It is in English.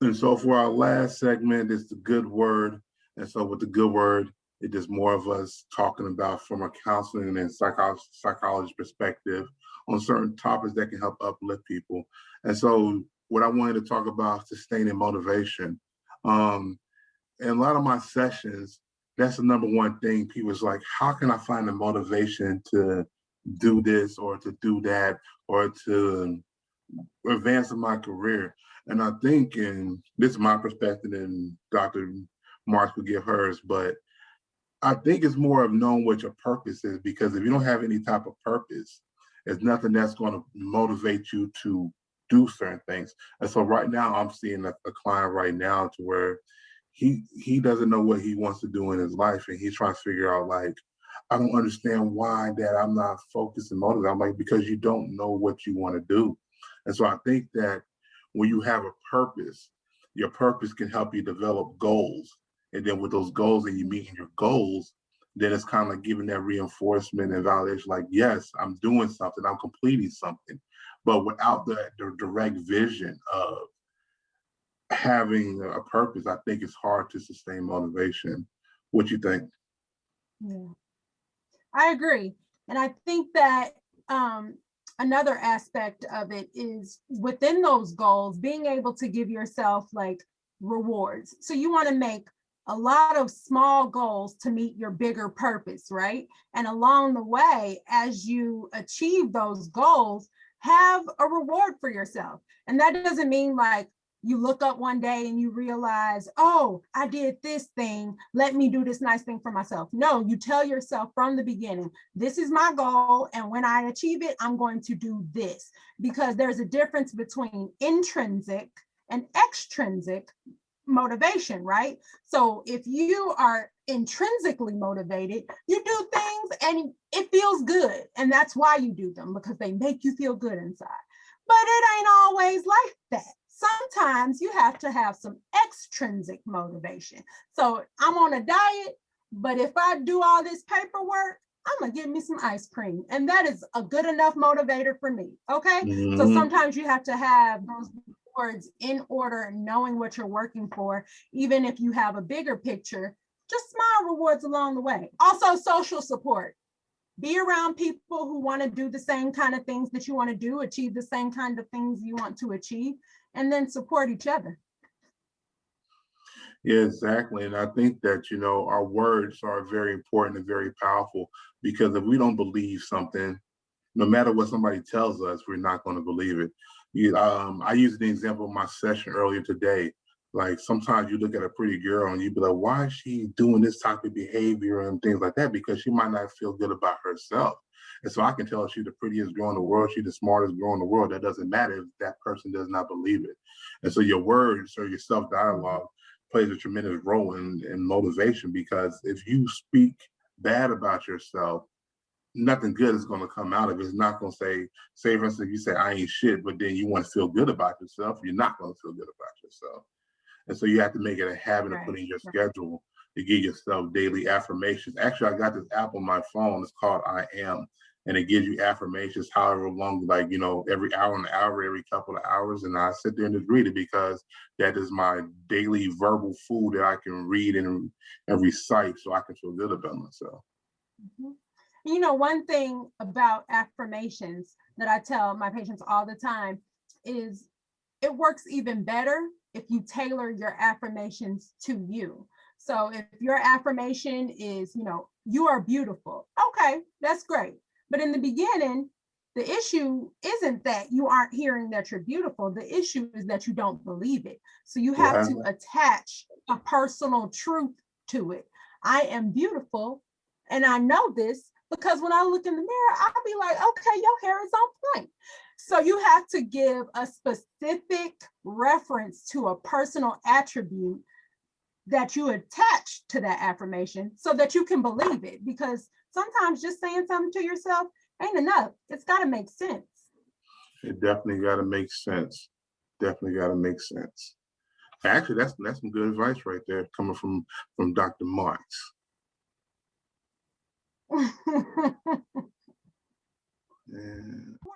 And so for our last segment is the good word. And so with the good word, it is more of us talking about from a counseling and psychology perspective on certain topics that can help uplift people. And so what I wanted to talk about sustaining motivation. Um, in a lot of my sessions, that's the number one thing. People's like, how can I find the motivation to do this or to do that or to advance in my career? And I think, and this is my perspective, and Dr. Marks will give hers, but I think it's more of knowing what your purpose is, because if you don't have any type of purpose, there's nothing that's going to motivate you to do certain things. And so right now I'm seeing a client right now to where he doesn't know what he wants to do in his life, and he's trying to figure out, like, I don't understand why that I'm not focused and motivated. I'm like, because you don't know what you want to do. And so I think that when you have a purpose, your purpose can help you develop goals. And then with those goals and you meeting your goals, then it's kind of like giving that reinforcement and validation, like, yes, I'm doing something, I'm completing something. But without the direct vision of having a purpose, I think it's hard to sustain motivation. What you think? Yeah, I agree. And I think that another aspect of it is within those goals, being able to give yourself like rewards. So you want to make a lot of small goals to meet your bigger purpose, right? And along the way, as you achieve those goals, have a reward for yourself. And that doesn't mean like you look up one day and you realize, oh, I did this thing. Let me do this nice thing for myself. No, you tell yourself from the beginning, this is my goal. And when I achieve it, I'm going to do this. Because there's a difference between intrinsic and extrinsic motivation, right? So if you are intrinsically motivated, you do things and it feels good. And that's why you do them, because they make you feel good inside. But it ain't always like that. Sometimes you have to have some extrinsic motivation. So I'm on a diet, but if I do all this paperwork, I'm gonna get me some ice cream. And that is a good enough motivator for me. Okay. So Mm-hmm. sometimes you have to have those words in order, knowing what you're working for, even if you have a bigger picture, just small rewards along the way. Also, social support. Be around people who want to do the same kind of things that you want to do, achieve the same kind of things you want to achieve, and then support each other. Yeah, exactly. And I think that, our words are very important and very powerful, because if we don't believe something, no matter what somebody tells us, we're not going to believe it. I used the example of my session earlier today. Like, sometimes you look at a pretty girl and you be like, why is she doing this type of behavior and things like that? Because she might not feel good about herself. And so I can tell she's the prettiest girl in the world, she's the smartest girl in the world. That doesn't matter if that person does not believe it. And so your words or your self-dialogue plays a tremendous role in motivation, because if you speak bad about yourself, nothing good is going to come out of it. It's not going to say, for instance, you say, I ain't shit, but then you want to feel good about yourself, you're not going to feel good about yourself. And so you have to make it a habit of Right. putting in your Right. schedule to give yourself daily affirmations. Actually, I got this app on my phone. It's called I Am. And it gives you affirmations however long, like, every hour, an hour, every couple of hours. And I sit there and just read it, because that is my daily verbal food that I can read and recite so I can feel good about myself. Mhm. You know, one thing about affirmations that I tell my patients all the time is it works even better if you tailor your affirmations to you. So if your affirmation is, you are beautiful, okay, that's great. But in the beginning, the issue isn't that you aren't hearing that you're beautiful. The issue is that you don't believe it. So you have Wow. to attach a personal truth to it. I am beautiful, and I know this because when I look in the mirror, I'll be like, okay, your hair is on point. So you have to give a specific reference to a personal attribute that you attach to that affirmation so that you can believe it. Because sometimes just saying something to yourself ain't enough. It's got to make sense. It definitely got to make sense. Definitely got to make sense. Actually, that's some good advice right there, coming from Dr. Marks. And